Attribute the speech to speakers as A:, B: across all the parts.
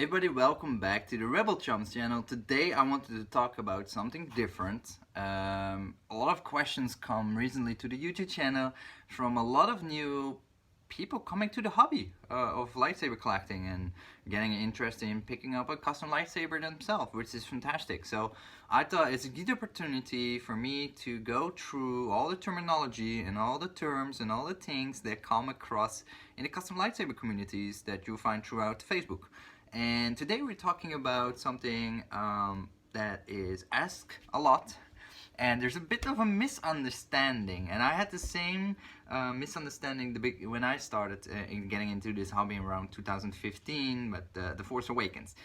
A: Hey everybody, welcome back to the Rebel Chums channel. Today I wanted to talk about something different. A lot of questions come recently to the YouTube channel from a lot of new people coming to the hobby of lightsaber collecting and getting interested in picking up a custom lightsaber themselves, which is fantastic. So I thought it's a good opportunity for me to go through all the terminology and all the terms and all the things that come across in the custom lightsaber communities that you'll find throughout Facebook. And today we're talking about something that is asked a lot, and there's a bit of a misunderstanding. And I had the same misunderstanding when I started getting into this hobby around 2015, but The Force Awakens.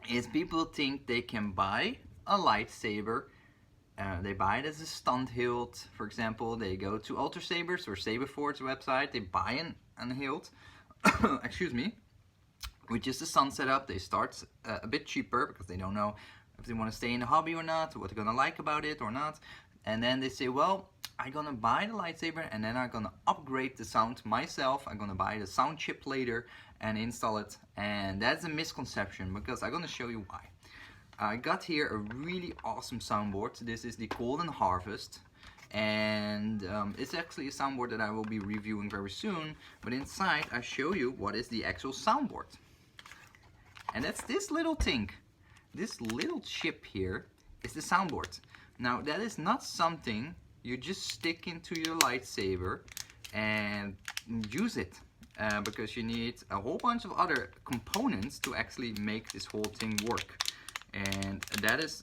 A: Is people think they can buy a lightsaber. They buy it as a stunt hilt, for example. They go to Ultra Sabers or Saberforge's website. They buy an hilt. Excuse me. With just a sun setup. They start a bit cheaper because they don't know if they want to stay in the hobby or not, or what they're gonna like about it or not. And then they say, well, I'm gonna buy the lightsaber and then I'm gonna upgrade the sound myself. I'm gonna buy the sound chip later and install it. And that's a misconception, because I'm gonna show you why. I got here a really awesome soundboard. This is the Golden Harvest. And it's actually a soundboard that I will be reviewing very soon. But inside I show you what is the actual soundboard. And that's this little thing. This little chip here is the soundboard. Now that is not something you just stick into your lightsaber and use it. Because you need a whole bunch of other components to actually make this whole thing work. And that is,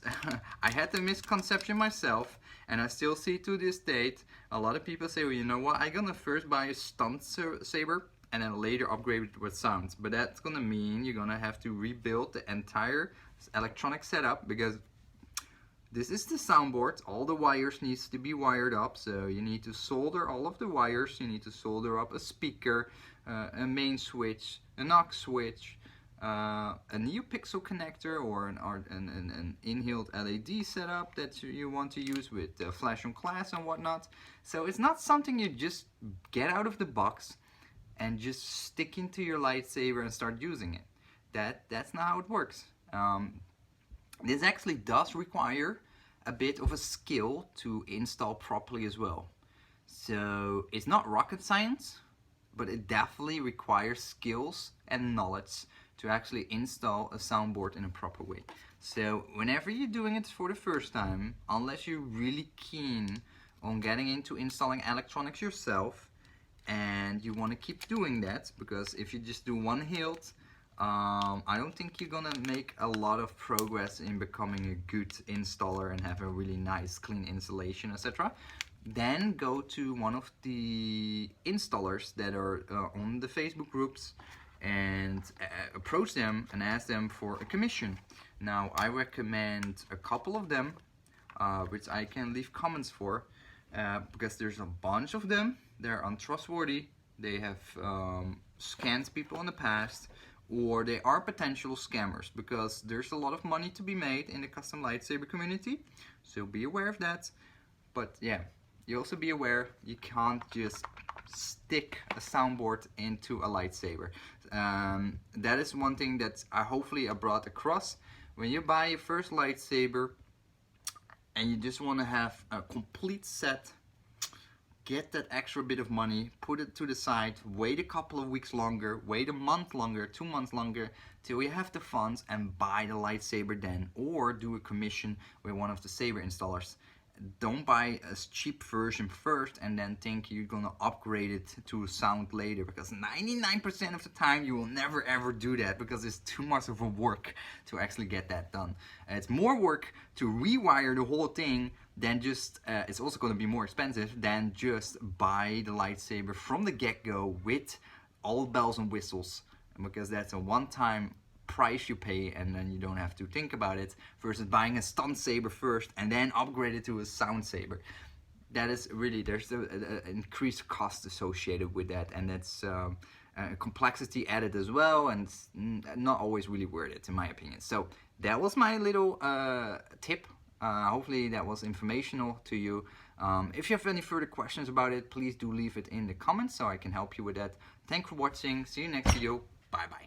A: I had the misconception myself, and I still see to this date, a lot of people say, well, you know what, I'm gonna first buy a stunt saber and then later upgrade it with sounds. But that's gonna mean you're gonna have to rebuild the entire electronic setup, because this is the soundboard. All the wires needs to be wired up, so you need to solder all of the wires. You need to solder up a speaker, a main switch, an aux switch, a NeoPixel connector, or an in-hilt LED setup that you want to use with flash on class and whatnot. So it's not something you just get out of the box and just stick into your lightsaber and start using it. That's not how it works. This actually does require a bit of a skill to install properly as well. So it's not rocket science, but it definitely requires skills and knowledge to actually install a soundboard in a proper way. So whenever you're doing it for the first time, unless you're really keen on getting into installing electronics yourself, and you want to keep doing that, because if you just do one hilt, I don't think you're gonna make a lot of progress in becoming a good installer and have a really nice clean installation, etc. Then go to one of the installers that are on the Facebook groups and approach them and ask them for a commission. Now I recommend a couple of them, which I can leave comments for, because there's a bunch of them. They're untrustworthy. They have scammed people in the past, or they are potential scammers, because there's a lot of money to be made in the custom lightsaber community. So be aware of that. But yeah, you also be aware you can't just stick a soundboard into a lightsaber. That is one thing that hopefully I brought across. When you buy your first lightsaber and you just want to have a complete set, get that extra bit of money, put it to the side, wait a couple of weeks longer, wait a month longer, 2 months longer, till you have the funds, and buy the lightsaber then, or do a commission with one of the saber installers. Don't buy a cheap version first and then think you're gonna upgrade it to sound later, because 99% of the time you will never ever do that, because it's too much of a work to actually get that done. It's more work to rewire the whole thing than just, it's also gonna be more expensive than just buy the lightsaber from the get-go with all bells and whistles, because that's a one-time price you pay and then you don't have to think about it, versus buying a stunt saber first and then upgrade it to a sound saber. That is really, there's an increased cost associated with that, and that's complexity added as well, and it's not always really worth it in my opinion. So that was my little tip. Hopefully that was informational to you. If you have any further questions about it, please do leave it in the comments so I can help you with that. Thanks for watching. See you next video. Bye bye.